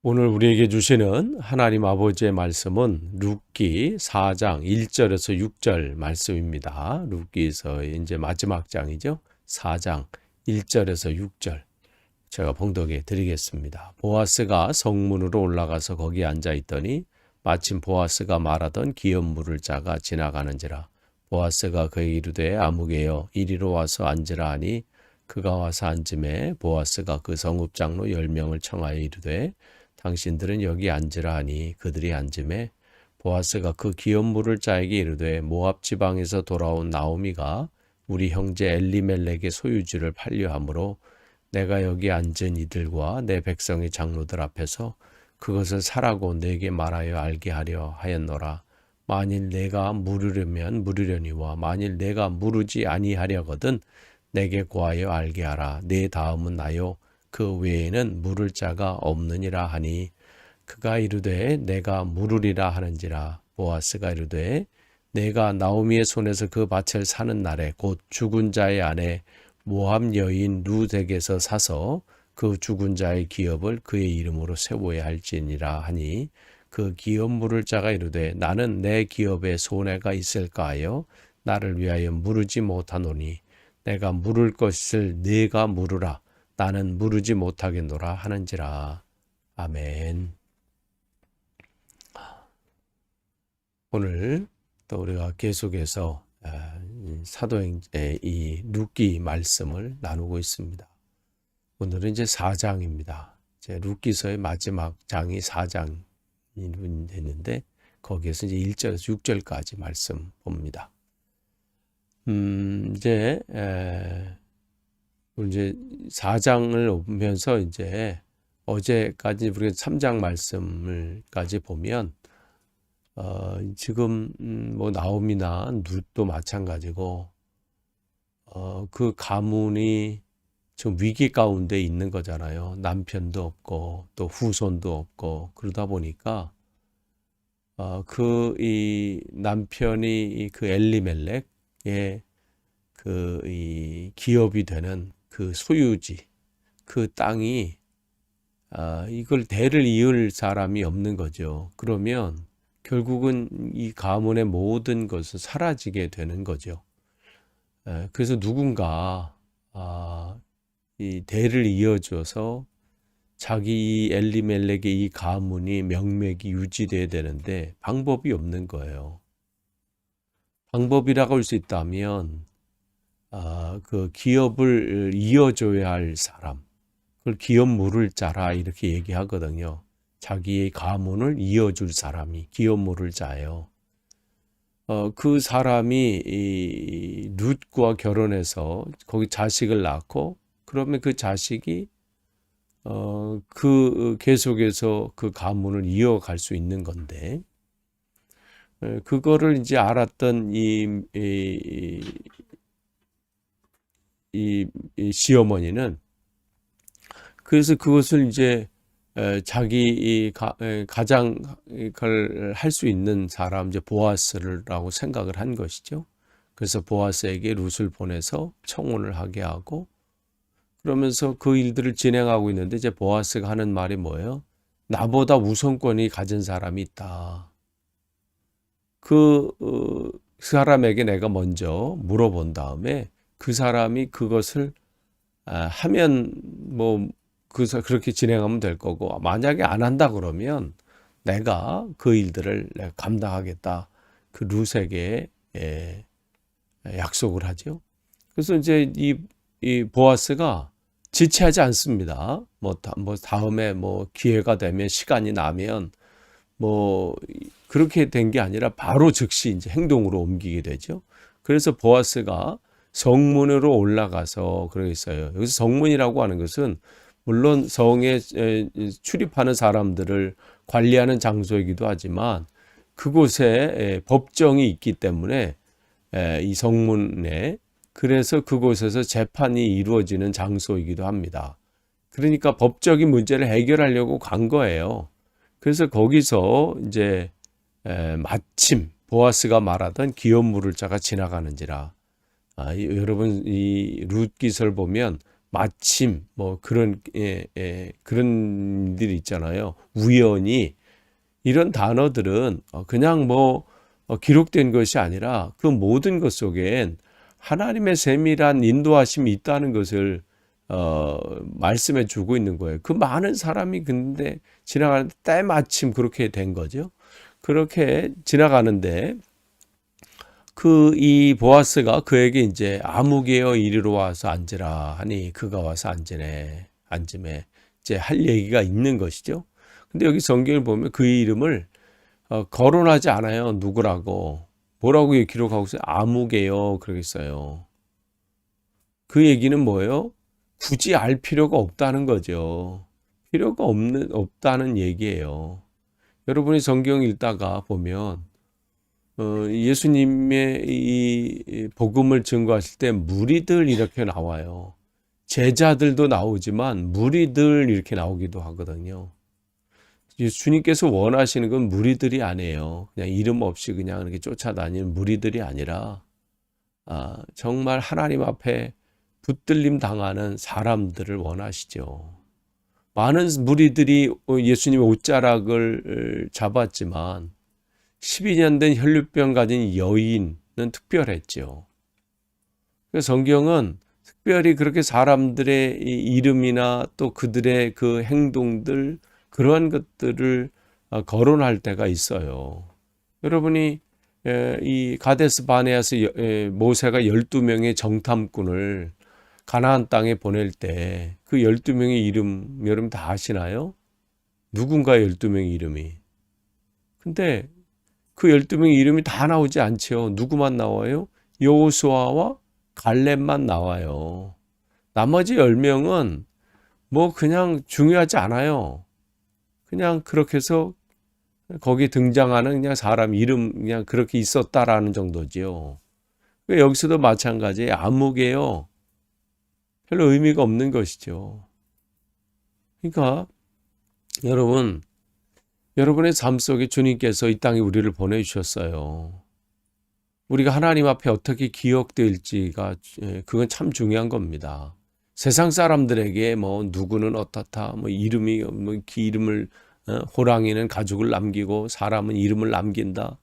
오늘 우리에게 주시는 하나님 아버지의 말씀은 룻기 4장 1절에서 6절 말씀입니다. 룻기에서의 이제 마지막 장이죠. 4장 1절에서 6절 제가 봉독해 드리겠습니다. 보아스가 성문으로 올라가서 거기 앉아 있더니 마침 보아스가 말하던 기업 물을 자가 지나가는지라. 보아스가 그에게 이르되 아무개여 이리로 와서 앉으라 하니 그가 와서 앉음에 보아스가 그 성읍 장로 10명을 청하여 이르되 당신들은 여기 앉으라 하니 그들이 앉음에 보아스가 그 기업 물을 자에게 이르되 모압 지방에서 돌아온 나오미가 우리 형제 엘리멜렉의 소유지를 팔려 함으로 내가 여기 앉은 이들과 내 백성의 장로들 앞에서 그것을 사라고 내게 말하여 알게 하려 하였노라. 만일 내가 물으려면 물으려니와 만일 내가 물으지 아니하려거든 내게 고하여 알게 하라. 내 다음은 나요 그 외에는 물을 자가 없느니라 하니 그가 이르되 내가 물으리라 하는지라. 보아스가 이르되 내가 나오미의 손에서 그 밭을 사는 날에 곧 죽은 자의 아내 모압 여인 룻에게서 사서 그 죽은 자의 기업을 그의 이름으로 세워야 할지니라 하니 그 기업 물을 자가 이르되 나는 내 기업에 손해가 있을까 하여 나를 위하여 물으지 못하노니 내가 물을 것을 네가 물으라. 나는 물으지 못하겠노라 하는지라. 아멘. 오늘 또 우리가 계속해서 사도행전의 이 룻기 말씀을 나누고 있습니다. 오늘은 이제 4장입니다. 이제 룻기서의 마지막 장이 4장이 됐는데 거기에서 이제 1절에서 6절까지 말씀 봅니다. 이제 4장을 보면서 이제 어제까지 우리가 3장 말씀을까지 보면 지금 뭐 나오미나 룻도 마찬가지고 그 가문이 지금 위기 가운데 있는 거잖아요. 남편도 없고 또 후손도 없고 그러다 보니까 이 남편이 그 엘리멜렉의 그 이 기업이 되는 그 소유지, 그 땅이 이걸 대를 이을 사람이 없는 거죠. 그러면 결국은 이 가문의 모든 것은 사라지게 되는 거죠. 그래서 누군가 이 대를 이어줘서 자기 이 엘리멜렉의 이 가문이 명맥이 유지돼야 되는데 방법이 없는 거예요. 방법이라고 할 수 있다면 그 기업을 이어줘야 할 사람, 그걸 기업 물을 자라 이렇게 얘기하거든요. 자기의 가문을 이어줄 사람이 기업 물을 자예요. 그 사람이 이 룻과 결혼해서 거기 자식을 낳고 그러면 그 자식이 계속해서 그 가문을 이어갈 수 있는 건데 그거를 이제 알았던 이 시어머니는 그래서 그것을 이제 자기 가장 그걸 할 수 있는 사람 이제 보아스라고 생각을 한 것이죠. 그래서 보아스에게 룻을 보내서 청혼을 하게 하고 그러면서 그 일들을 진행하고 있는데 이제 보아스가 하는 말이 뭐예요? 나보다 우선권이 가진 사람이 있다. 그 사람에게 내가 먼저 물어본 다음에 그 사람이 그것을 하면 뭐 그렇게 진행하면 될 거고 만약에 안 한다 그러면 내가 그 일들을 내가 감당하겠다. 그 룻에게 약속을 하죠. 그래서 이제 이 보아스가 지체하지 않습니다. 뭐 다음에 뭐 기회가 되면 시간이 나면 뭐 그렇게 된 게 아니라 바로 즉시 이제 행동으로 옮기게 되죠. 그래서 보아스가 성문으로 올라가서 그러겠어요. 여기서 성문이라고 하는 것은 물론 성에 출입하는 사람들을 관리하는 장소이기도 하지만 그곳에 법정이 있기 때문에 이 성문에 그래서 그곳에서 재판이 이루어지는 장소이기도 합니다. 그러니까 법적인 문제를 해결하려고 간 거예요. 그래서 거기서 이제 마침 보아스가 말하던 기업 물을 자가 지나가는지라. 여러분 이 룻기서를 보면 마침 뭐 그런 그런 일들이 있잖아요. 우연히 이런 단어들은 그냥 뭐 기록된 것이 아니라 그 모든 것 속엔 하나님의 세밀한 인도하심이 있다는 것을 말씀해 주고 있는 거예요. 그 많은 사람이 근데 지나가는데 때마침 그렇게 된 거죠. 그렇게 지나가는데 이 보아스가 그에게 이제 아무개여 이리로 와서 앉으라 하니 그가 와서 앉음에 이제 할 얘기가 있는 것이죠. 근데 여기 성경을 보면 그의 이름을 거론하지 않아요. 누구라고. 뭐라고 기록하고 있어요? 아무개여 그러겠어요. 그 얘기는 뭐예요? 굳이 알 필요가 없다는 거죠. 필요가 없다는 얘기예요. 여러분이 성경 읽다가 보면 예수님의 이 복음을 증거하실 때 무리들 이렇게 나와요. 제자들도 나오지만 무리들 이렇게 나오기도 하거든요. 주님께서 원하시는 건 무리들이 아니에요. 그냥 이름 없이 그냥 이렇게 쫓아다니는 무리들이 아니라 정말 하나님 앞에 붙들림 당하는 사람들을 원하시죠. 많은 무리들이 예수님의 옷자락을 잡았지만 12년 된 혈루병 가진 여인은 특별했죠. 그래서 성경은 특별히 그렇게 사람들의 이름이나 또 그들의 그 행동들 그러한 것들을 거론할 때가 있어요. 여러분이 이 가데스 바네아서 모세가 12명의 정탐꾼을 가나안 땅에 보낼 때 그 12명의 이름 여러분 다 아시나요? 누군가의 12명의 이름이. 근데 그 12명의 이름이 다 나오지 않죠. 누구만 나와요? 여호수아와 갈렙만 나와요. 나머지 10명은 뭐 그냥 중요하지 않아요. 그냥 그렇게 해서 거기 등장하는 그냥 사람 이름 그냥 그렇게 있었다라는 정도지요. 여기서도 마찬가지예요. 아무개요. 별로 의미가 없는 것이죠. 그러니까 여러분의 삶 속에 주님께서 이 땅에 우리를 보내주셨어요. 우리가 하나님 앞에 어떻게 기억될지가 그건 참 중요한 겁니다. 세상 사람들에게 뭐 누구는 어떻다, 뭐 이름이 뭐 이름을 호랑이는 가죽을 남기고 사람은 이름을 남긴다.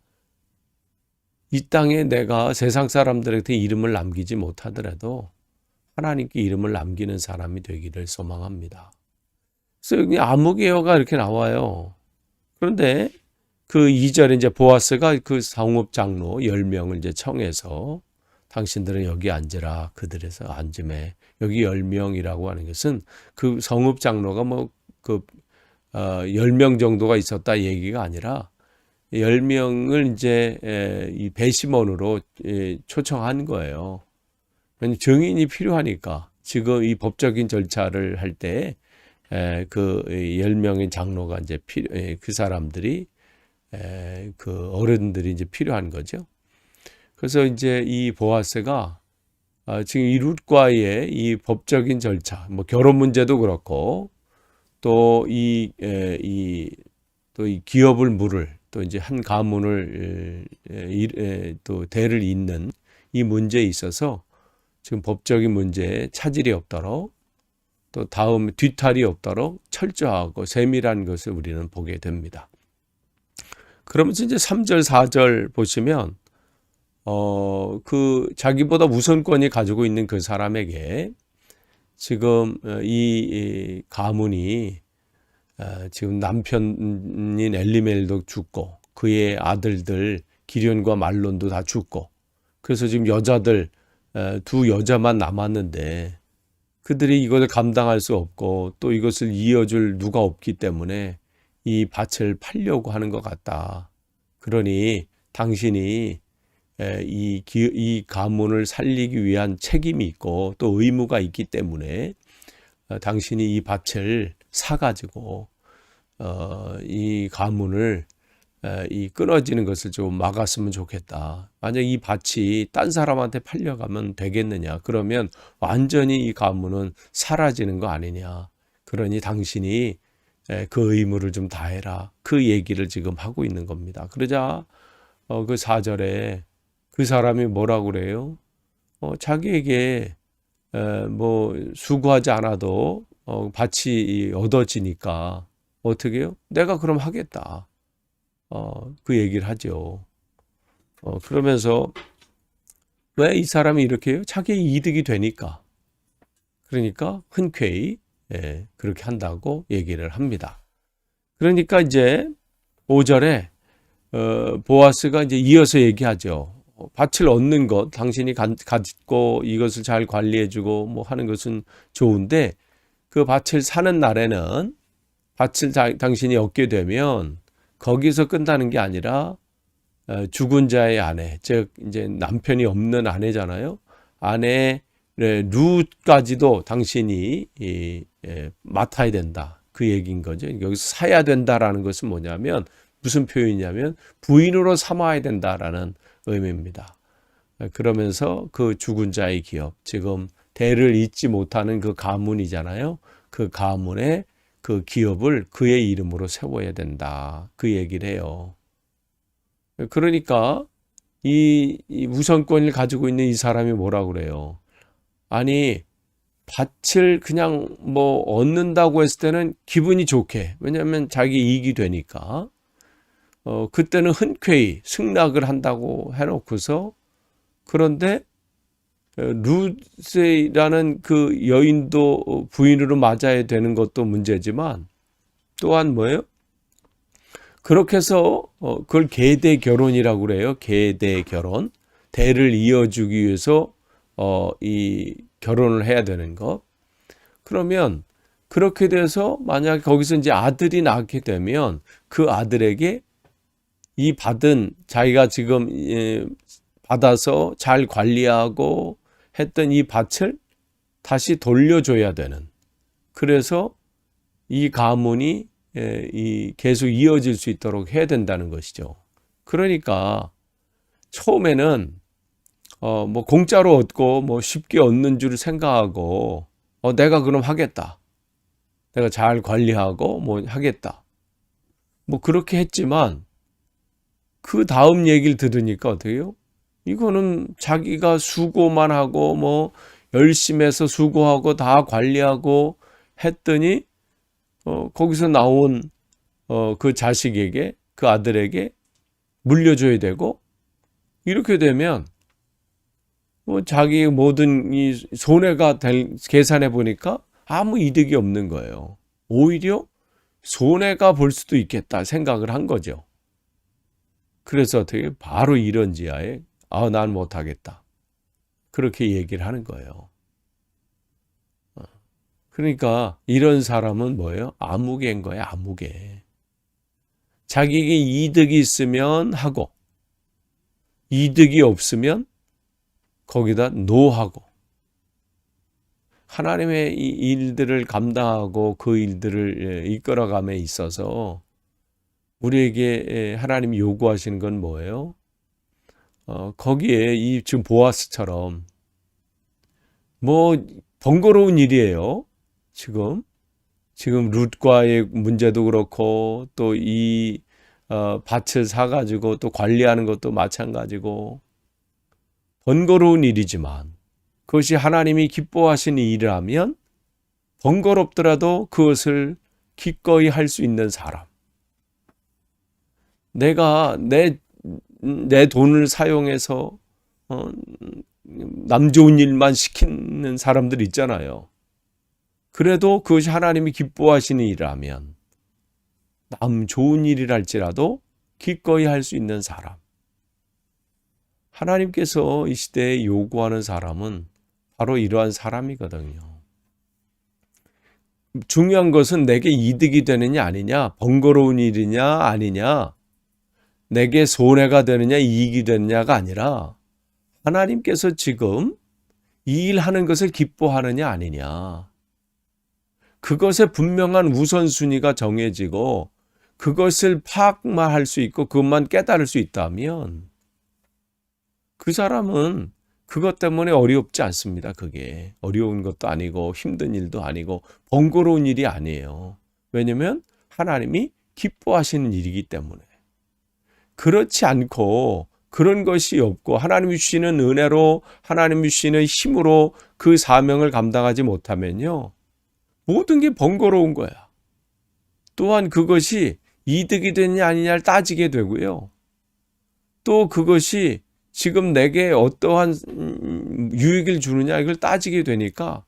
이 땅에 내가 세상 사람들한테 이름을 남기지 못하더라도 하나님께 이름을 남기는 사람이 되기를 소망합니다. 그래서 여기 아무개여가 이렇게 나와요. 그런데 그 2절에 이제 보아스가 그 성읍 장로 10명을 이제 청해서 당신들은 여기 앉으라 그들에서 앉음에 여기 10명이라고 하는 것은 그 성읍 장로가 뭐 그 10명 정도가 있었다 얘기가 아니라 10명을 이제 이 배심원으로 초청한 거예요. 증인이 필요하니까 지금 이 법적인 절차를 할 때 그 10명의 장로가 이제 그 사람들이 그 어른들이 이제 필요한 거죠. 그래서 이제 이 보아스가 지금 이 룻과의 이 법적인 절차, 뭐 결혼 문제도 그렇고 또 이 기업을 물을 또 이제 한 가문을 또 대를 잇는 이 문제에 있어서 지금 법적인 문제에 차질이 없도록 또 다음 뒤탈이 없도록 철저하고 세밀한 것을 우리는 보게 됩니다. 그러면서 이제 3절, 4절 보시면 그 자기보다 우선권이 가지고 있는 그 사람에게 지금 이 가문이 지금 남편인 엘리멜도 죽고 그의 아들들 기련과 말론도 다 죽고 그래서 지금 여자들 두 여자만 남았는데 그들이 이것을 감당할 수 없고 또 이것을 이어줄 누가 없기 때문에 이 밭을 팔려고 하는 것 같다. 그러니 당신이 이 가문을 살리기 위한 책임이 있고 또 의무가 있기 때문에 당신이 이 밭을 사가지고 이 가문을 이 끊어지는 것을 좀 막았으면 좋겠다. 만약 이 밭이 딴 사람한테 팔려가면 되겠느냐? 그러면 완전히 이 가문은 사라지는 거 아니냐? 그러니 당신이 그 의무를 좀 다해라. 그 얘기를 지금 하고 있는 겁니다. 그러자 그 4절에 그 사람이 뭐라고 그래요? 자기에게 뭐 수고하지 않아도 밭이 얻어지니까 어떻게 해요? 내가 그럼 하겠다. 그 얘기를 하죠. 그러면서 왜 이 사람이 이렇게 해요? 자기 이득이 되니까. 그러니까 흔쾌히 그렇게 한다고 얘기를 합니다. 그러니까 이제 5절에 보아스가 이제 이어서 얘기하죠. 밭을 얻는 것, 당신이 갖고 이것을 잘 관리해주고 뭐 하는 것은 좋은데 그 밭을 사는 날에는 밭을 당신이 얻게 되면 거기서 끝나는 게 아니라 죽은 자의 아내, 즉 이제 남편이 없는 아내잖아요. 아내 룻까지도 당신이 맡아야 된다. 그 얘기인 거죠. 여기서 사야 된다라는 것은 뭐냐면 무슨 표현이냐면 부인으로 삼아야 된다라는 의미입니다. 그러면서 그 죽은 자의 기업, 지금 대를 잇지 못하는 그 가문이잖아요. 그 가문의 그 기업을 그의 이름으로 세워야 된다. 그 얘기를 해요. 그러니까 이 우선권을 가지고 있는 이 사람이 뭐라고 그래요? 아니, 밭을 그냥 뭐 얻는다고 했을 때는 기분이 좋게, 왜냐하면 자기 이익이 되니까 그때는 흔쾌히 승낙을 한다고 해놓고서, 그런데 룻이라는 그 여인도 부인으로 맞아야 되는 것도 문제지만 또한 뭐예요? 그렇게 해서 그걸 계대 결혼이라고 그래요. 계대 결혼. 대를 이어주기 위해서 이 결혼을 해야 되는 것. 그러면 그렇게 돼서 만약에 거기서 이제 아들이 낳게 되면 그 아들에게 이 받은, 자기가 지금 받아서 잘 관리하고 했던 이 밭을 다시 돌려줘야 되는, 그래서 이 가문이 계속 이어질 수 있도록 해야 된다는 것이죠. 그러니까 처음에는 뭐 공짜로 얻고 뭐 쉽게 얻는 줄 생각하고 내가 그럼 하겠다. 내가 잘 관리하고 뭐 하겠다. 뭐 그렇게 했지만 그 다음 얘기를 들으니까 어떻게 해요? 이거는 자기가 수고만 하고 뭐 열심히 해서 수고하고 다 관리하고 했더니 거기서 나온 그 자식에게, 그 아들에게 물려줘야 되고, 이렇게 되면 뭐 자기 모든 이 손해가 계산해 보니까 아무 이득이 없는 거예요. 오히려 손해가 볼 수도 있겠다 생각을 한 거죠. 그래서 어떻게 바로 이런 지하에 난 못하겠다. 그렇게 얘기를 하는 거예요. 그러니까 이런 사람은 뭐예요? 아무개인 거예요. 아무개. 자기에게 이득이 있으면 하고 이득이 없으면 거기다 노하고, 하나님의 이 일들을 감당하고 그 일들을 이끌어감에 있어서 우리에게 하나님이 요구하시는 건 뭐예요? 거기에 이 지금 보아스처럼 뭐 번거로운 일이에요. 지금 룻과의 문제도 그렇고 또 이 밭을 사가지고 또 관리하는 것도 마찬가지고 번거로운 일이지만 그것이 하나님이 기뻐하시는 일이라면 번거롭더라도 그것을 기꺼이 할 수 있는 사람. 내가 내 돈을 사용해서 남 좋은 일만 시키는 사람들 있잖아요. 그래도 그것이 하나님이 기뻐하시는 일이라면 남 좋은 일이랄지라도 기꺼이 할 수 있는 사람. 하나님께서 이 시대에 요구하는 사람은 바로 이러한 사람이거든요. 중요한 것은 내게 이득이 되느냐 아니냐, 번거로운 일이냐 아니냐, 내게 손해가 되느냐 이익이 되느냐가 아니라 하나님께서 지금 이 일하는 것을 기뻐하느냐 아니냐, 그것에 분명한 우선순위가 정해지고 그것을 파악만 할 수 있고 그것만 깨달을 수 있다면 그 사람은 그것 때문에 어렵지 않습니다. 그게 어려운 것도 아니고 힘든 일도 아니고 번거로운 일이 아니에요. 왜냐하면 하나님이 기뻐하시는 일이기 때문에. 그렇지 않고 그런 것이 없고 하나님이 주시는 은혜로, 하나님이 주시는 힘으로 그 사명을 감당하지 못하면요, 모든 게 번거로운 거야. 또한 그것이 이득이 되느냐 아니냐를 따지게 되고요. 또 그것이 지금 내게 어떠한 유익을 주느냐 이걸 따지게 되니까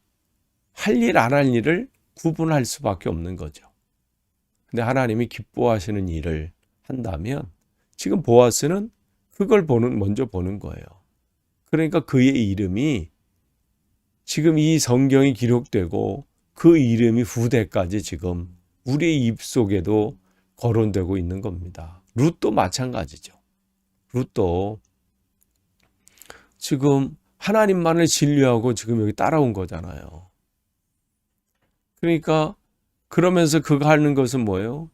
할 일 안 할 일을 구분할 수밖에 없는 거죠. 근데 하나님이 기뻐하시는 일을 한다면 지금 보아스는 그걸 먼저 보는 거예요. 그러니까 그의 이름이 지금 이 성경이 기록되고 그 이름이 후대까지 지금 우리의 입속에도 거론되고 있는 겁니다. 룻도 마찬가지죠. 룻도 지금 하나님만을 신뢰하고 지금 여기 따라온 거잖아요. 그러니까 그러면서 그가 하는 것은 뭐예요?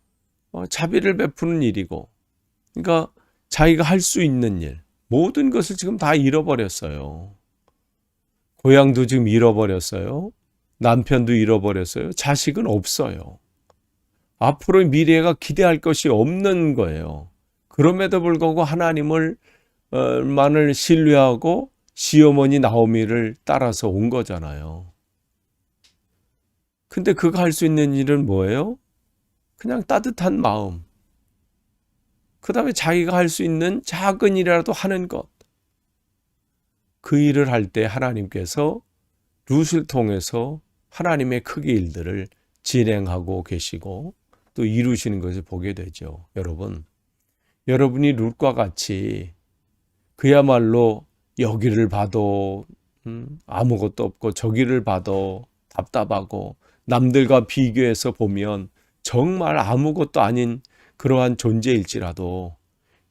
자비를 베푸는 일이고, 그러니까 자기가 할 수 있는 일, 모든 것을 지금 다 잃어버렸어요. 고향도 지금 잃어버렸어요. 남편도 잃어버렸어요. 자식은 없어요. 앞으로의 미래가 기대할 것이 없는 거예요. 그럼에도 불구하고 하나님을 만을 신뢰하고 시어머니 나오미를 따라서 온 거잖아요. 근데 그가 할 수 있는 일은 뭐예요? 그냥 따뜻한 마음. 그 다음에 자기가 할 수 있는 작은 일이라도 하는 것. 그 일을 할 때 하나님께서 룻을 통해서 하나님의 크게 일들을 진행하고 계시고 또 이루시는 것을 보게 되죠. 여러분이 룻과 같이 그야말로 여기를 봐도 아무것도 없고 저기를 봐도 답답하고 남들과 비교해서 보면 정말 아무것도 아닌 그러한 존재일지라도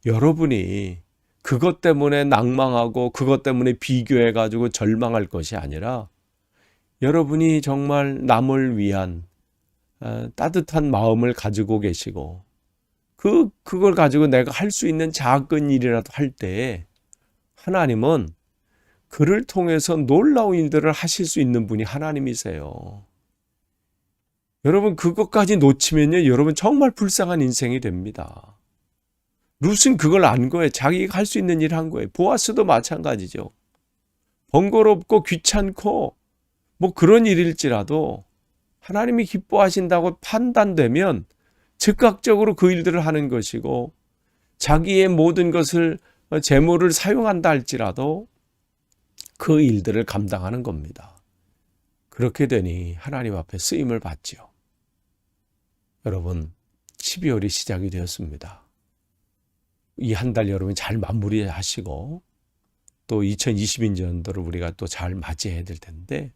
여러분이 그것 때문에 낭망하고 그것 때문에 비교해가지고 절망할 것이 아니라 여러분이 정말 남을 위한 따뜻한 마음을 가지고 계시고 그걸 가지고 내가 할 수 있는 작은 일이라도 할 때 하나님은 그를 통해서 놀라운 일들을 하실 수 있는 분이 하나님이세요. 여러분 그것까지 놓치면요, 여러분 정말 불쌍한 인생이 됩니다. 룻은 그걸 안 거예요. 자기가 할 수 있는 일을 한 거예요. 보아스도 마찬가지죠. 번거롭고 귀찮고 뭐 그런 일일지라도 하나님이 기뻐하신다고 판단되면 즉각적으로 그 일들을 하는 것이고 자기의 모든 것을 재물을 사용한다 할지라도 그 일들을 감당하는 겁니다. 그렇게 되니 하나님 앞에 쓰임을 받지요. 여러분 12월이 시작이 되었습니다. 이 한 달 여러분이 잘 마무리하시고 또 2022년도를 우리가 또 잘 맞이해야 될 텐데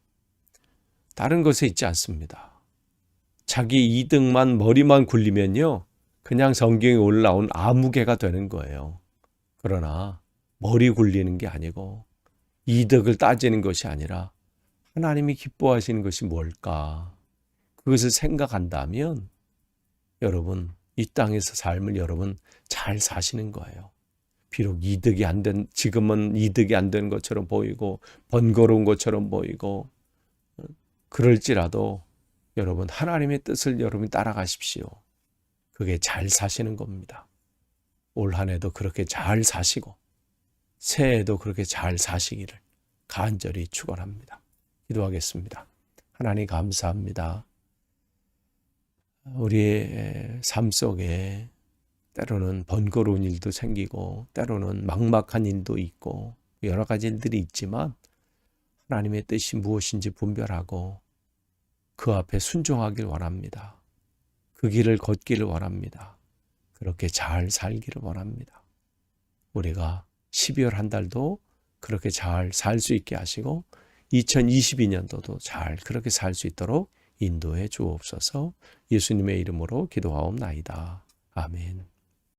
다른 것에 있지 않습니다. 자기 이득만 머리만 굴리면요 그냥 성경에 올라온 아무개가 되는 거예요. 그러나 머리 굴리는 게 아니고 이득을 따지는 것이 아니라 하나님이 기뻐하시는 것이 뭘까? 그것을 생각한다면 여러분 이 땅에서 삶을 여러분 잘 사시는 거예요. 비록 이득이 안 된, 지금은 이득이 안 된 것처럼 보이고 번거로운 것처럼 보이고 그럴지라도 여러분 하나님의 뜻을 여러분이 따라가십시오. 그게 잘 사시는 겁니다. 올 한 해도 그렇게 잘 사시고 새해에도 그렇게 잘 사시기를 간절히 축원합니다. 기도하겠습니다. 하나님 감사합니다. 우리의 삶 속에 때로는 번거로운 일도 생기고 때로는 막막한 일도 있고 여러 가지 일들이 있지만 하나님의 뜻이 무엇인지 분별하고 그 앞에 순종하길 원합니다. 그 길을 걷기를 원합니다. 그렇게 잘 살기를 원합니다. 우리가 12월 한 달도 그렇게 잘 살 수 있게 하시고 2022년도도 잘 그렇게 살 수 있도록 인도해 주옵소서. 예수님의 이름으로 기도하옵나이다. 아멘.